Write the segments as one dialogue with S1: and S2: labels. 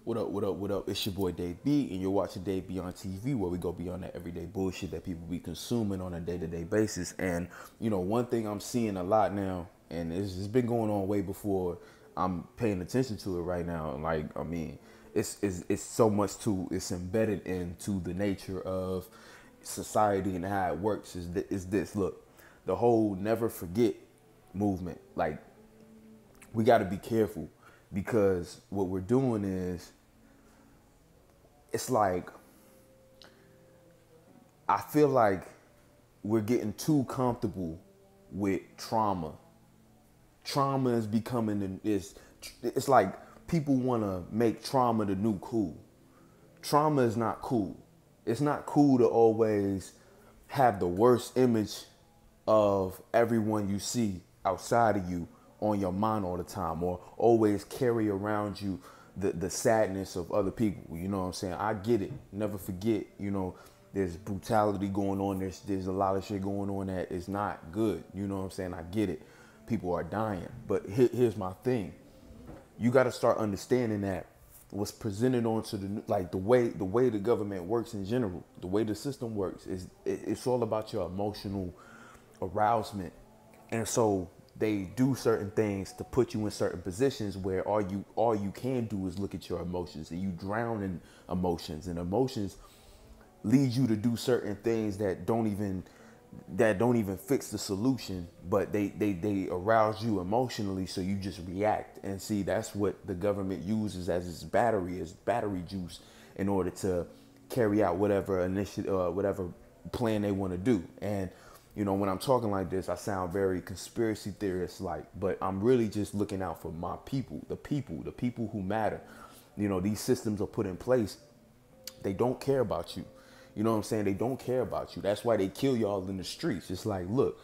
S1: What up, what up, what up? It's your boy Dave B, and you're watching Dave B on TV, where we go beyond that everyday bullshit that people be consuming on a day-to-day basis. And, one thing I'm seeing a lot now, and it's been going on way before I'm paying attention to it right now. Like, I mean, it's so much it's embedded into the nature of society and how it works is this. Look, the whole never forget movement. Like, we got to be careful because what we're doing is, it's like, I feel like we're getting too comfortable with trauma. Trauma is becoming, it's like people want to make trauma the new cool. Trauma is not cool. It's not cool to always have the worst image of everyone you see outside of you on your mind all the time, or always carry around you the sadness of other people. You know what I'm saying? I get it. Never forget, there's brutality going on. There's a lot of shit going on that is not good. You know what I'm saying? I get it. People are dying. But here's my thing. You got to start understanding that what's presented onto the way the government works in general, the way the system works, it's all about your emotional arousement. And so they do certain things to put you in certain positions where all you can do is look at your emotions, and you drown in emotions, and emotions lead you to do certain things that don't even fix the solution, but they arouse you emotionally, so you just react. And see, that's what the government uses as battery juice in order to carry out whatever initiative, whatever plan they want to do. And when I'm talking like this, I sound very conspiracy theorist like, but I'm really just looking out for my people, the people who matter. These systems are put in place. They don't care about you. You know what I'm saying? They don't care about you. That's why they kill y'all in the streets. It's like, look,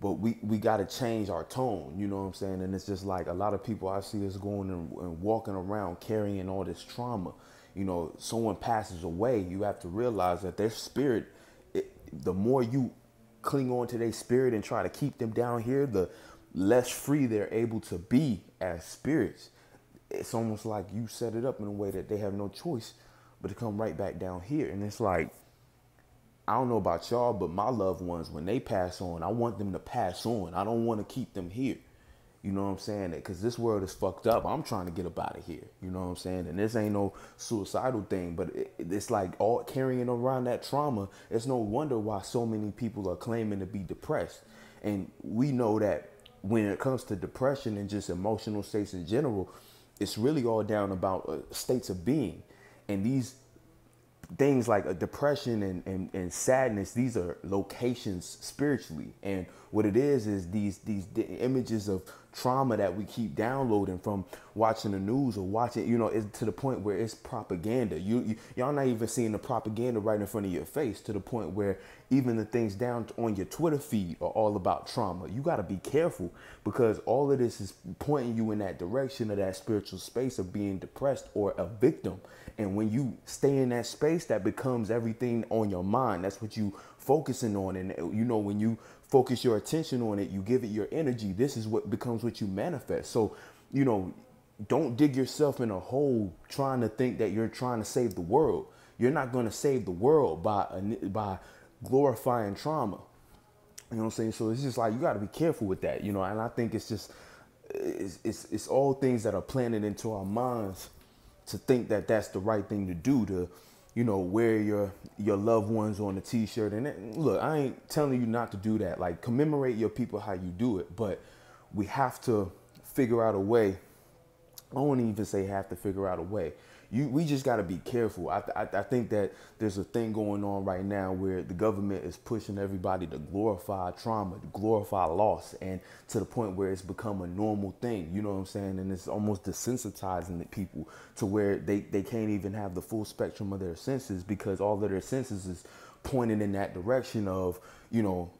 S1: but we got to change our tone. You know what I'm saying? And it's just like a lot of people I see is going and walking around carrying all this trauma. Someone passes away, you have to realize that their spirit, the more you cling on to their spirit and try to keep them down here, the less free they're able to be as spirits. It's almost like you set it up in a way that they have no choice but to come right back down here. And it's like, I don't know about y'all, but my loved ones, when they pass on, I want them to pass on. I don't want to keep them here. You know what I'm saying? Because this world is fucked up. I'm trying to get up out of here. You know what I'm saying? And this ain't no suicidal thing, but it's like all carrying around that trauma. It's no wonder why so many people are claiming to be depressed. And we know that when it comes to depression and just emotional states in general, it's really all down about states of being. And these things like a depression and sadness, these are locations spiritually. And what it is these images of trauma that we keep downloading from watching the news or watching, it's to the point where it's propaganda. Y'all not even seeing the propaganda right in front of your face, to the point where even the things down on your Twitter feed are all about trauma. You got to be careful, because all of this is pointing you in that direction of that spiritual space of being depressed or a victim. And when you stay in that space, that becomes everything on your mind. That's what you focusing on. And when you focus your attention on it, you give it your energy. This is what becomes what you manifest. So, don't dig yourself in a hole trying to think that you're trying to save the world. You're not going to save the world by glorifying trauma. You know what I'm saying? So it's just like, you got to be careful with that, and I think it's just, it's all things that are planted into our minds to think that that's the right thing to do, to, wear your loved ones on a t-shirt. And look, I ain't telling you not to do that. Like, commemorate your people how you do it, but we have to figure out a way. I won't even say have to figure out a way. We just got to be careful. I think that there's a thing going on right now where the government is pushing everybody to glorify trauma, to glorify loss, and to the point where it's become a normal thing. You know what I'm saying? And it's almost desensitizing the people to where they can't even have the full spectrum of their senses, because all of their senses is pointing in that direction of,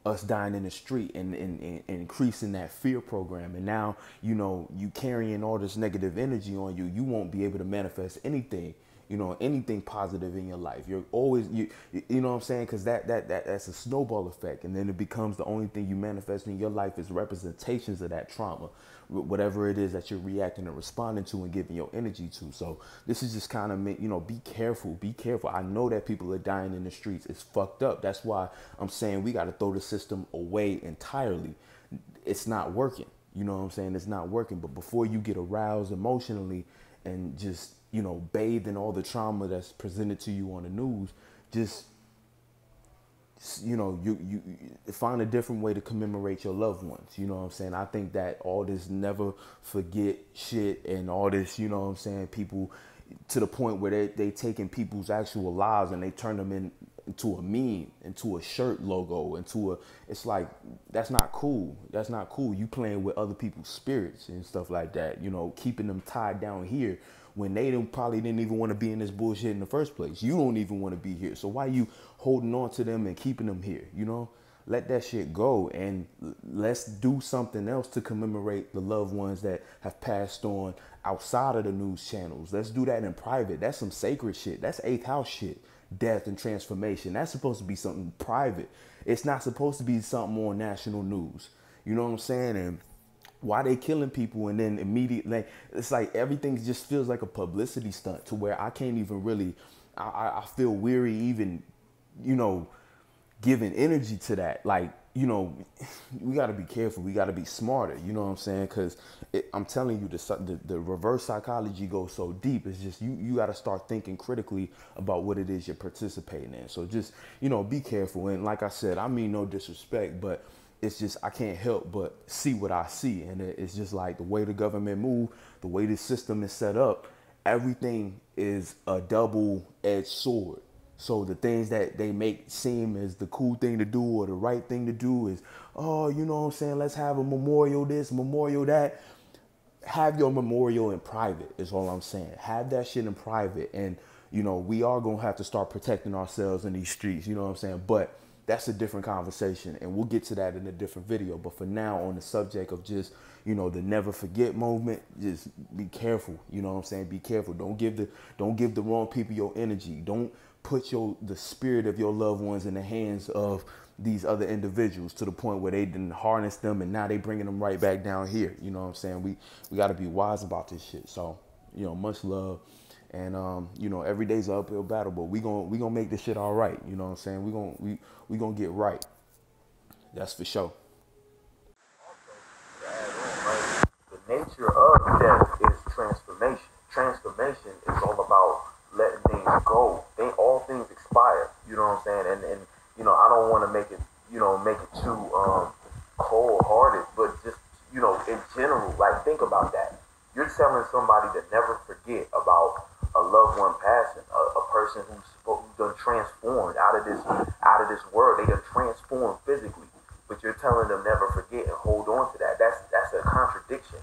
S1: us dying in the street and increasing that fear program. And now, you carrying all this negative energy on you, you won't be able to manifest anything. anything positive in your life. You're always, you know what I'm saying? Because that's a snowball effect. And then it becomes the only thing you manifest in your life is representations of that trauma, whatever it is that you're reacting and responding to and giving your energy to. So this is just kind of, be careful, be careful. I know that people are dying in the streets. It's fucked up. That's why I'm saying we got to throw the system away entirely. It's not working. You know what I'm saying? It's not working. But before you get aroused emotionally and just, bathed in all the trauma that's presented to you on the news, just, you find a different way to commemorate your loved ones. You know what I'm saying? I think that all this never forget shit and all this, you know what I'm saying, people to the point where they taking people's actual lives and they turn them into a meme, into a shirt logo, it's like, that's not cool. That's not cool. You playing with other people's spirits and stuff like that, keeping them tied down here when they probably didn't even want to be in this bullshit in the first place. You don't even want to be here. So why you holding on to them and keeping them here? Let that shit go and let's do something else to commemorate the loved ones that have passed on outside of the news channels. Let's do that in private. That's some sacred shit. That's eighth house shit. Death and transformation. That's supposed to be something private. It's not supposed to be something on national news. You know what I'm saying? And why they killing people and then immediately, it's like everything just feels like a publicity stunt to where I can't even really, I feel weary even, giving energy to that. Like, we got to be careful. We got to be smarter. You know what I'm saying? Because I'm telling you, the reverse psychology goes so deep. It's just you got to start thinking critically about what it is you're participating in. So just, be careful. And like I said, I mean no disrespect, but it's just I can't help but see what I see. And it's just like the way the government move, the way the system is set up, everything is a double-edged sword. So the things that they make seem as the cool thing to do or the right thing to do is, oh, you know what I'm saying, let's have a memorial this, memorial that. Have your memorial in private is all I'm saying. Have that shit in private. And, we are going to have to start protecting ourselves in these streets, you know what I'm saying? But that's a different conversation and we'll get to that in a different video. But for now, on the subject of just, the never forget movement, just be careful. You know what I'm saying? Be careful. Don't give the wrong people your energy. Don't put the spirit of your loved ones in the hands of these other individuals to the point where they didn't harness them and now they bringing them right back down here. You know what I'm saying? We got to be wise about this shit. So, much love. And, every day's an uphill battle, but we gonna make this shit all right. You know what I'm saying? We gonna get right. That's for sure. The nature of death is transformation. Transformation is all about letting things go. All things expire. You know what I'm saying? And I don't want to make it too cold-hearted, but just in general, like think about that. You're telling somebody to never forget about a loved one passing, a person who's done transformed out of this world. They done transformed physically, but you're telling them never forget and hold on to that. That's a contradiction.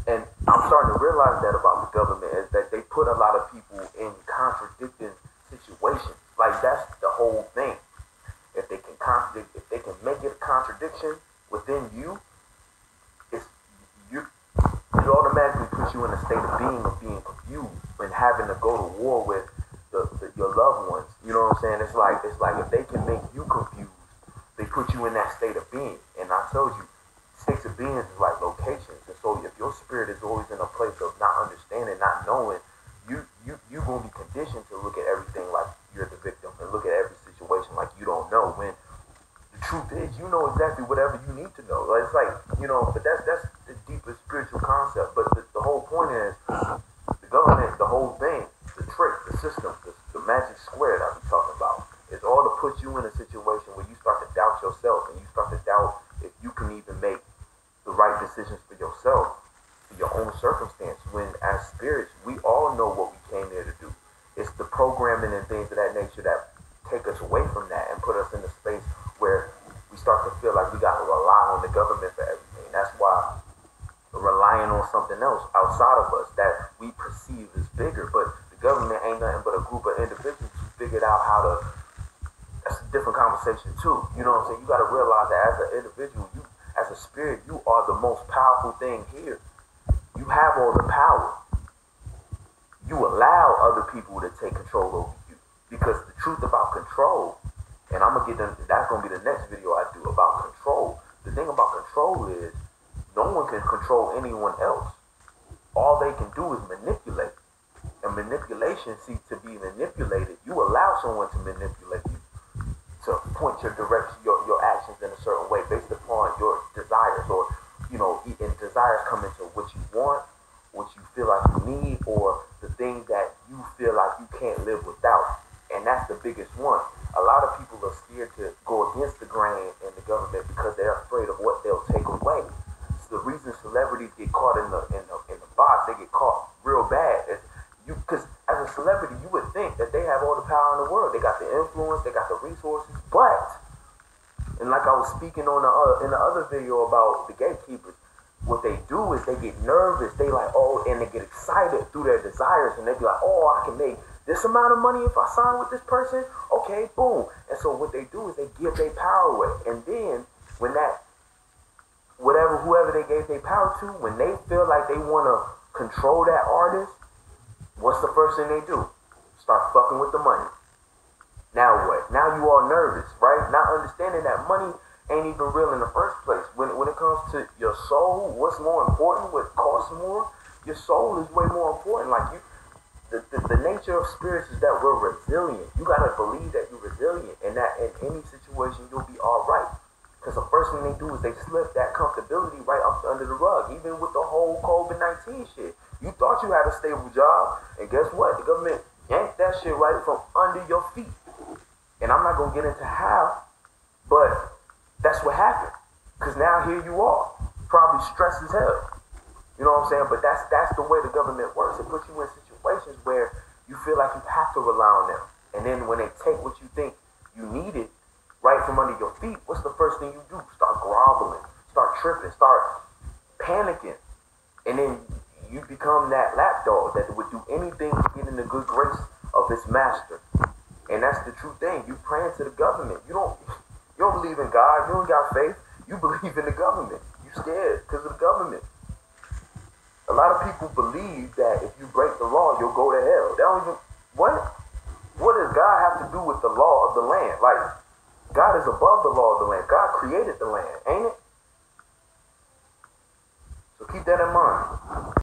S1: And I'm starting to realize that about the government is that they put a lot of people in contradicting situations. Like that's the whole thing. If they can make it a contradiction within you, it automatically puts you in a state of being confused and having to go to war with your loved ones. You know what I'm saying? It's like if they can make you confused, they put you in that state of being. And I told you, states of being is like locations. And so if your spirit is always in a place of not understanding, not knowing, you're gonna be conditioned to look at everything like you're the victim and look at every situation like you don't know, when the truth is you know exactly whatever you need to know. It's like, but that's the deepest spiritual concept. But the whole point is the government, the whole thing, the trick, the system, the magic square that we're talking about, is all to put you in a situation where you start to doubt yourself and you start to doubt if you can even make the right decisions for yourself, for your own circumstance. When as spirits, we all know what we came here to do. It's the programming and things of that nature that take us away from that and put us in a space where we start to feel like we got to rely on the government for everything. That's why relying on something else outside of us that we perceive as bigger, but the government ain't nothing but a group of individuals who figured out how to. That's a different conversation too. You know what I'm saying? You got to realize that as an individual, you as a spirit, you are the most powerful thing here. You have all the power.
S2: you allow other people to take control over you. Because the truth about control, and I'm gonna get them, that's gonna be the next video I do about control. The thing about control is no one can control anyone else. All they can do is manipulate. And manipulation seeks to be manipulated. You allow someone to manipulate you, to point your direction, your actions in a certain way based upon your desires, or and desires come into what you want, what you feel like you need, or the things that you feel like you can't live without. And that's the biggest one. A lot of people are scared to go against the grain in the government because they're afraid of what they'll take away. So the reason celebrities get caught in the box, they get caught real bad, is because as a celebrity, you would think that they have all the power in the world. They got the influence, they got the resources, but, and like I was speaking on in the other video about the gatekeepers, what they do is they get nervous. They like, oh, and they get excited through their desires, and they be like, oh, I can make this amount of money if I sign with this person. Okay, boom. And so what they do is they give their power away, and then when that whoever they gave their power to, when they feel like they want to control that artist, what's the first thing they do? Start fucking with the money. Now what? Now you all nervous, right? Not understanding that money ain't even real in the first place. When it comes to your soul, what's more important? What costs more? Your soul is way more important. Like the nature of spirits is that we're resilient. You gotta believe that you're resilient, and that in any situation you'll be all right. Because the first thing they do is they slip that comfortability right up under the rug. Even with the whole COVID-19 shit, you thought you had a stable job, and guess what? The government yanked that shit right from under your feet. And I'm not gonna get into how, but that's what happened. Because now here you are, probably stressed as hell. You know what I'm saying? But that's the way the government works. It puts you in situations where you feel like you have to rely on them. And then when they take what you think you needed right from under your feet, what's the first thing you do? Start groveling, start tripping, start panicking. And then you become that lapdog that would do anything to get in the good grace of its master. And that's the true thing. You praying to the government. You don't believe in God. You don't got faith. You believe in the government. You scared because of the government. A lot of people believe that if you break the law, you'll go to hell. They don't even, what does God have to do with the law of the land? Like, God is above the law of the land. God created the land, ain't it? So keep that in mind.